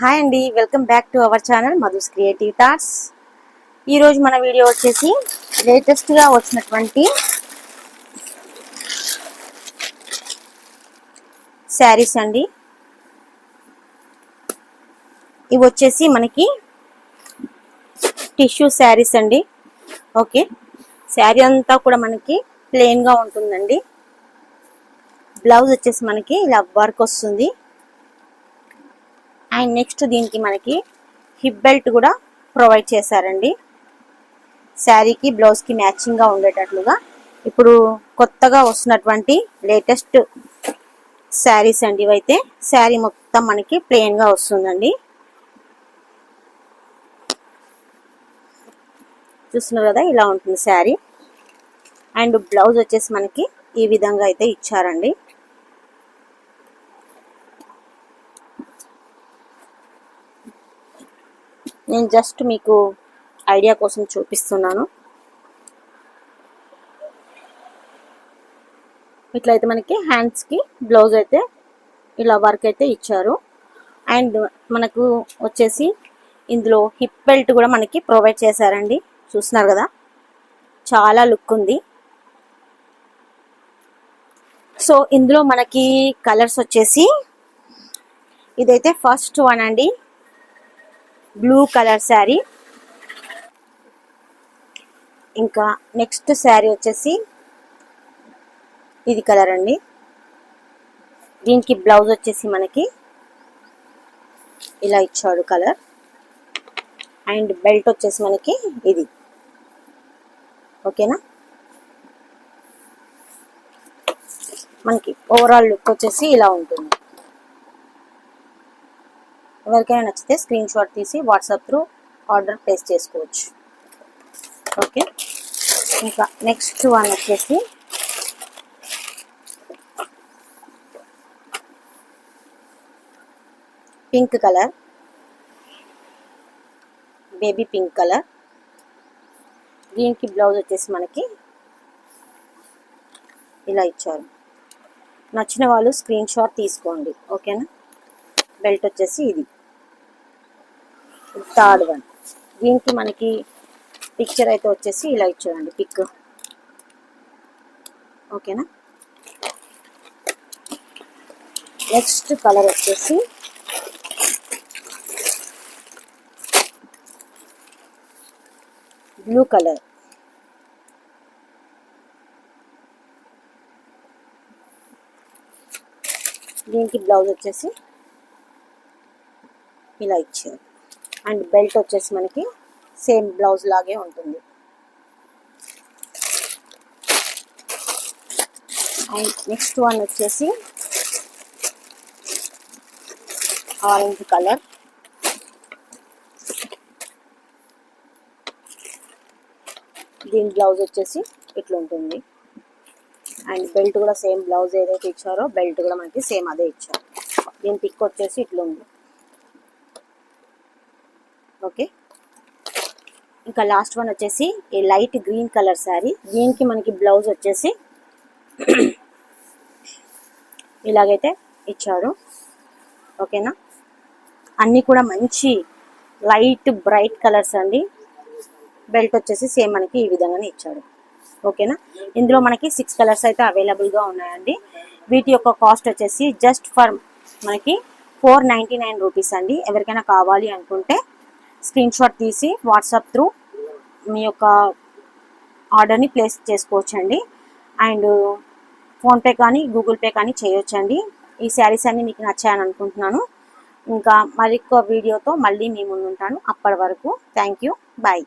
Hi అండి, welcome back to our channel Madhu's creative thoughts. ఈరోజు మన వీడియో వచ్చేసి లేటెస్ట్గా వచ్చినటువంటి శారీస్ అండి. ఇవి వచ్చేసి మనకి టిష్యూ శారీస్ అండి. ఓకే, శారీ అంతా కూడా మనకి ప్లెయిన్గా ఉంటుందండి. బ్లౌజ్ వచ్చేసి మనకి ఇలా వర్క్ వస్తుంది. అండ్ నెక్స్ట్ దీనికి మనకి హిప్ బెల్ట్ కూడా ప్రొవైడ్ చేశారండి. శారీకి బ్లౌజ్కి మ్యాచింగ్గా ఉండేటట్లుగా ఇప్పుడు కొత్తగా వస్తున్నటువంటి లేటెస్ట్ శారీస్ అండి. ఇవైతే శారీ మొత్తం మనకి ప్లెయిన్గా వస్తుందండి. చూస్తున్నారు కదా, ఇలా ఉంటుంది శారీ. అండ్ బ్లౌజ్ వచ్చేసి మనకి ఈ విధంగా అయితే ఇచ్చారండి. నేను జస్ట్ మీకు ఐడియా కోసం చూపిస్తున్నాను. ఇట్లయితే మనకి హ్యాండ్స్కి బ్లౌజ్ అయితే ఇలా వర్క్ అయితే ఇచ్చారు. అండ్ మనకు వచ్చేసి ఇందులో హిప్ బెల్ట్ కూడా మనకి ప్రొవైడ్ చేశారండి. చూస్తున్నారు కదా, చాలా లుక్ ఉంది. సో ఇందులో మనకి కలర్స్ వచ్చేసి ఇదైతే ఫస్ట్ వన్ అండి, బ్లూ కలర్ శారీ. ఇంకా నెక్స్ట్ శారీ వచ్చేసి ఇది కలర్ అండి. దీనికి బ్లౌజ్ వచ్చేసి మనకి ఇలా ఇచ్చాడు కలర్. అండ్ బెల్ట్ వచ్చేసి మనకి ఇది. ఓకేనా, మనకి ఓవరాల్ లుక్ వచ్చేసి ఇలా ఉంటుంది. ఎవరికైనా నచ్చితే స్క్రీన్ షాట్ తీసి వాట్సాప్ త్రూ ఆర్డర్ ప్లేస్ చేసుకోవచ్చు. ఓకే, ఇంకా నెక్స్ట్ వన్ వచ్చేసి pink colour, baby pink colour. దీనికి బ్లౌజ్ వచ్చేసి మనకి ఇలా ఇచ్చారు. నచ్చిన వాళ్ళు స్క్రీన్ షాట్ తీసుకోండి. ఓకేనా, బెల్ట్ వచ్చేసి ఇది థర్డ్ వన్. దీనికి మనకి పిక్చర్ అయితే వచ్చేసి ఇలా ఇచ్చారండి, పిక్. ఓకేనా, నెక్స్ట్ కలర్ వచ్చేసి బ్లూ కలర్. దీనికి బ్లౌజ్ వచ్చేసి ఇలా ఇచ్చారు. అండ్ బెల్ట్ వచ్చేసి మనకి సేమ్ బ్లౌజ్ లాగే ఉంటుంది. అండ్ నెక్స్ట్ వన్ వచ్చేసి ఆరెంజ్ కలర్. దీని బ్లౌజ్ వచ్చేసి ఇట్లా ఉంటుంది. అండ్ బెల్ట్ కూడా సేమ్ బ్లౌజ్ ఏదైతే ఇచ్చారో బెల్ట్ కూడా మనకి సేమ్ అదే ఇచ్చారు. దీని పిక్ వచ్చేసి ఇట్లా ఉంది. ఓకే, ఇంకా లాస్ట్ వన్ వచ్చేసి ఈ లైట్ గ్రీన్ కలర్ శారీ. దీనికి మనకి బ్లౌజ్ వచ్చేసి ఇలాగైతే ఇచ్చాడు. ఓకేనా, అన్నీ కూడా మంచి లైట్ బ్రైట్ కలర్స్ అండి. బెల్ట్ వచ్చేసి సేమ్ మనకి ఈ విధంగానే ఇచ్చాడు. ఓకేనా, ఇందులో మనకి 6 కలర్స్ అయితే అవైలబుల్గా ఉన్నాయండి. వీటి యొక్క కాస్ట్ వచ్చేసి జస్ట్ ఫర్ మనకి 499 రూపీస్ అండి. ఎవరికైనా కావాలి అనుకుంటే స్క్రీన్ షాట్ తీసి వాట్సాప్ త్రూ మీ యొక్క ఆర్డర్ని ప్లేస్ చేసుకోవచ్చండి. అండ్ ఫోన్పే కానీ గూగుల్ పే కానీ చేయొచ్చండి. ఈ శారీస్ అన్నీ మీకు నచ్చాయని అనుకుంటున్నాను. ఇంకా మరొక వీడియోతో మళ్ళీ మీ ముందు ఉంటాను. అప్పటి వరకు థ్యాంక్ యూ, బాయ్.